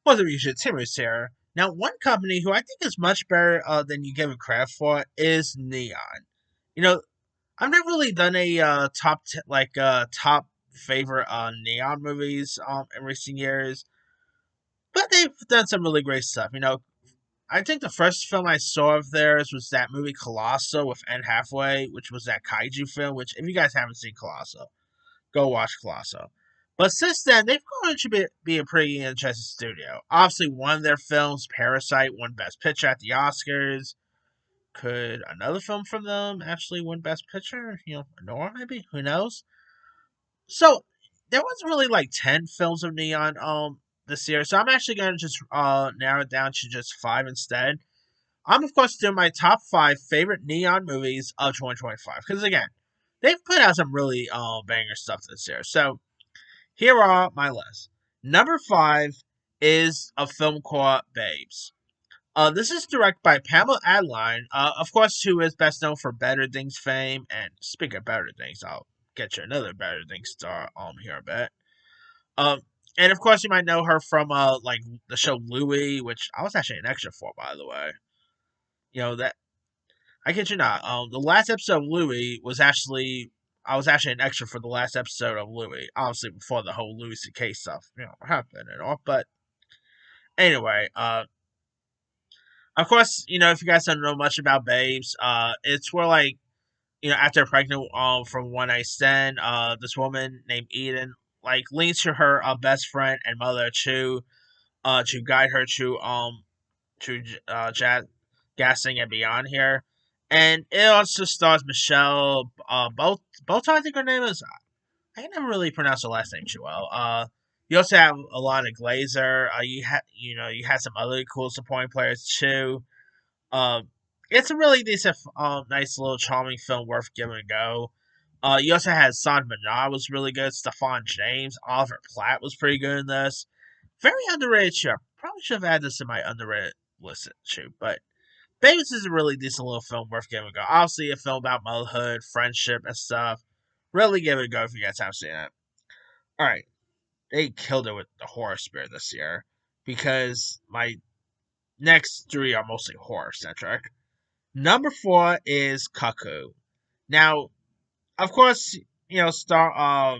What's up, YouTube? Timmy's here. Now, one company who I think is much better than you give it credit for is Neon. You know, I've never really done a top favorite Neon movies in recent years, but they've done some really great stuff. I think the first film I saw of theirs was that movie Colossal with Anne Hathaway, which was that kaiju film. Which, if you guys haven't seen Colossal, go watch Colossal. But since then, they've grown to be a pretty interesting studio. Obviously, one of their films, Parasite, won Best Picture at the Oscars. Could another film from them actually win Best Picture? Nora maybe? Who knows? So there was really like 10 films of Neon this year. So I'm actually gonna just narrow it down to just five instead. I'm of course doing my top five favorite Neon movies of 2025 because again, they've put out some really banger stuff this year. So here are my list. Number five is a film called Babes. This is directed by Pamela Adeline, of course, who is best known for Better Things fame. And speaking of Better Things, I'll get you another Better Things star here a bit. Um, and of course, you might know her from like the show Louie, which I was actually an extra for, by the way. That I kid you not. The last episode of Louie was actually I was actually an extra for the last episode of Louie. Obviously, before the whole Louis C.K. stuff, happened and all. But anyway, of course, if you guys don't know much about Babes, it's where like after pregnant from one night stand, this woman named Eden like leans to her best friend and mother to guide her to gassing and beyond here. And it also stars Michelle. Both I think her name is. I can never really pronounce her last name too well. You also have Alana Glazer. You had some other cool supporting players too. Um, it's a really decent, nice little charming film worth giving a go. You also had Son Minaj was really good. Stefan James, Oliver Platt was pretty good in this. Very underrated show. Probably should have added this in my underrated list too. But Babies is a really decent little film worth giving a go. Obviously, a film about motherhood, friendship, and stuff. Really give it a go if you guys haven't seen it. All right, they killed it with the horror spirit this year because my next three are mostly horror centric. Number four is Cuckoo. Now, of course, star.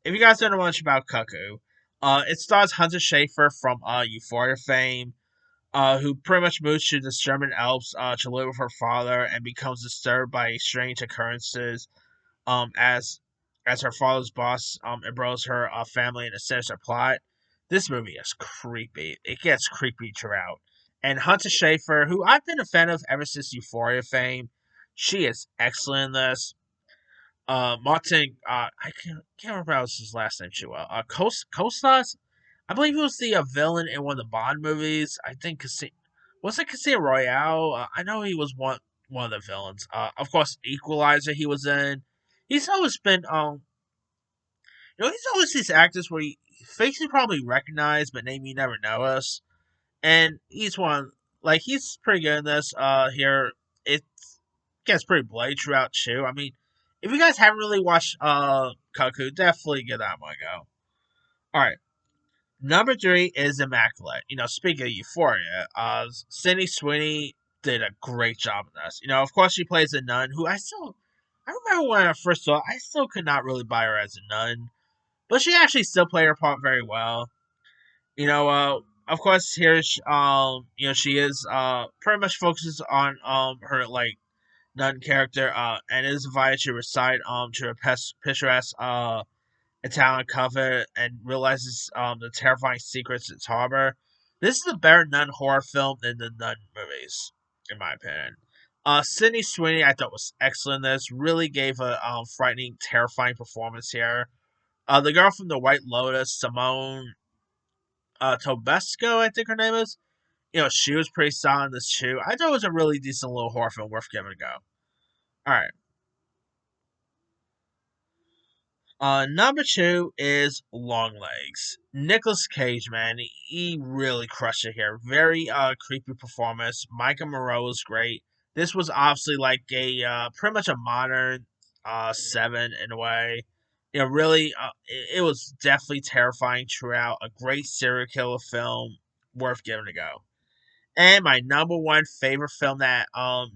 If you guys don't know much about Cuckoo, it stars Hunter Schafer from Euphoria fame, who pretty much moves to the German Alps to live with her father and becomes disturbed by strange occurrences as her father's boss embroils her family in a sinister plot. This movie is creepy. It gets creepy throughout. And Hunter Schafer, who I've been a fan of ever since Euphoria fame, she is excellent in this. Martin, I can't remember his last name too well. Kostas, I believe he was the villain in one of the Bond movies. I think was it Casino Royale? I know he was one of the villains. Of course, Equalizer he was in. He's always been he's always these actors where faces you probably recognize but name you never notice. And he's one like he's pretty good in this. Here it gets pretty bloody throughout too. I mean, if you guys haven't really watched Cuckoo, definitely give that one a go. All right. Number three is Immaculate. Speaking of Euphoria, Sydney Sweeney did a great job in this. Of course, she plays a nun who I remember when I first saw, I still could not really buy her as a nun, but she actually still played her part very well. Of course, here, she is pretty much focuses on her like nun character, and is invited to recite to a picturesque Italian cover and realizes the terrifying secrets its harbor. This is a better nun horror film than the nun movies, in my opinion. Sydney Sweeney, I thought was excellent in this. Really gave a frightening, terrifying performance here. The girl from the White Lotus, Simone Tobesco, I think her name is. She was pretty solid in this too. I thought it was a really decent little horror film worth giving a go. All right. Number two is Longlegs. Nicolas Cage, man, he really crushed it here. Very creepy performance. Micah Moreau was great. This was obviously like a pretty much a modern Seven in a way. Really, it was definitely terrifying throughout. A great serial killer film. worth giving a go. And my number one favorite film that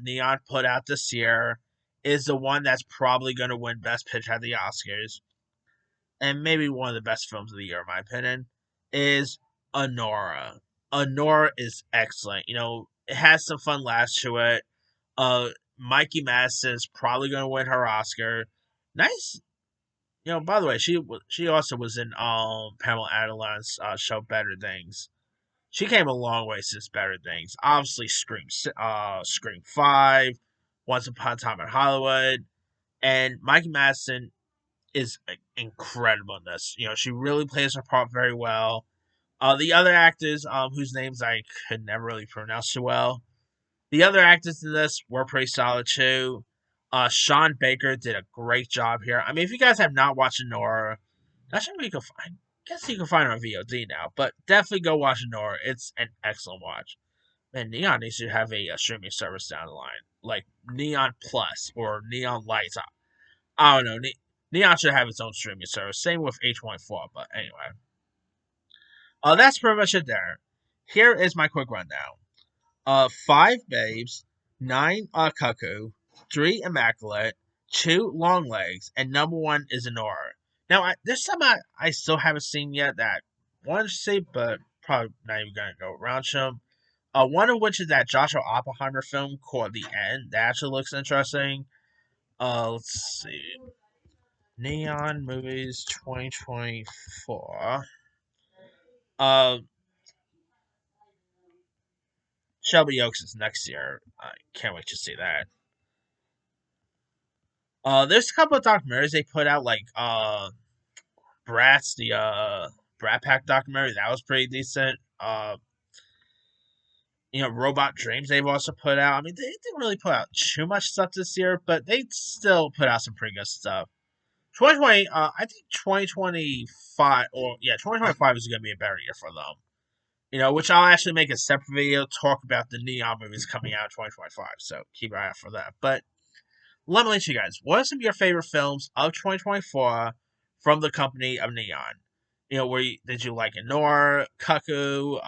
Neon put out this year is the one that's probably going to win Best Picture at the Oscars, and maybe one of the best films of the year, in my opinion, is Anora. Anora is excellent. It has some fun laughs to it. Mikey Madison is probably going to win her Oscar. Nice. By the way, she also was in Pamela Adeline's show Better Things. She came a long way since Better Things. Obviously, Scream 5, Once Upon a Time in Hollywood, and Mikey Madison is incredible in this. She really plays her part very well. The other actors, whose names I could never really pronounce too well, the other actors in this were pretty solid too. Sean Baker did a great job here. I mean, if you guys have not watched Nora, that's something you can find. I guess you can find it on VOD now, but definitely go watch Nora. It's an excellent watch. And Neon needs to have a streaming service down the line, like Neon Plus or Neon Lights. I don't know. Neon should have its own streaming service. Same with H.4. But anyway, that's pretty much it there. Here is my quick rundown. Five Babes, nine Cuckoo, three Immaculate, two Long Legs, and number one is Anora. Now, there's some I still haven't seen yet that I wanted to see, but probably not even gonna go around them. One of which is that Joshua Oppenheimer film called The End. That actually looks interesting. Let's see. Neon Movies 2024. Uh, Shelby Oaks is next year. I can't wait to see that. There's a couple of documentaries they put out, like Bratz, the Brat Pack documentary. That was pretty decent. Robot Dreams they've also put out. I mean, they didn't really put out too much stuff this year, but they still put out some pretty good stuff. 2020, I think 2025, or yeah, 2025 is going to be a better year for them. Which I'll actually make a separate video talk about the Neon movies coming out in 2025. So keep an eye out for that. But let me let you guys, what are some of your favorite films of 2024 from the company of Neon? Did you like Anora, Cuckoo,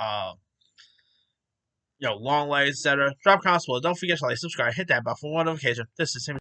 Long Legs, etc.? Drop comments below. Don't forget to like, subscribe, hit that bell for more notification. This is Tim.